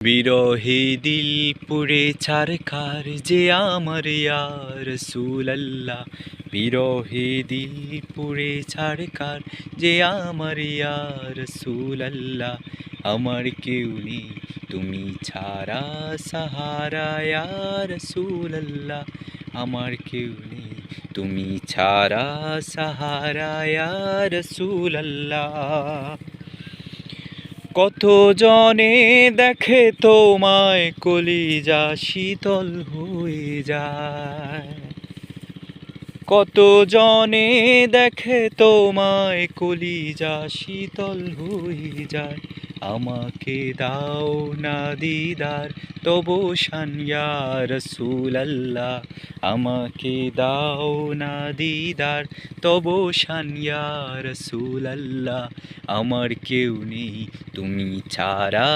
বিরহে দিল পুড়ে ছারখার যে আমার ইয়া রাসূলুল্লাহ। বিরহে দিল পুড়ে ছারখার যে আমার ইয়া রাসূলুল্লাহ। আমার কেউ নেই তুমি ছাড়া সাহারা ইয়া রাসূলুল্লাহ। আমার কেউ নেই তুমি ছাড়া সাহারা ইয়া রাসূলুল্লাহ। কত জনে দেখে তোমায় কলিজা শীতল হয়ে যায়। কত জনে দেখে তোমায় কলিজা শীতল হয়ে যায়। আমাকে দাও না দিদার তবু শান ইয়া রাসূলুল্লাহ। আমাকে দাও না দিদার তবু শান ইয়া রাসূলুল্লাহ। আমার কেউ নেই তুমি ছাড়া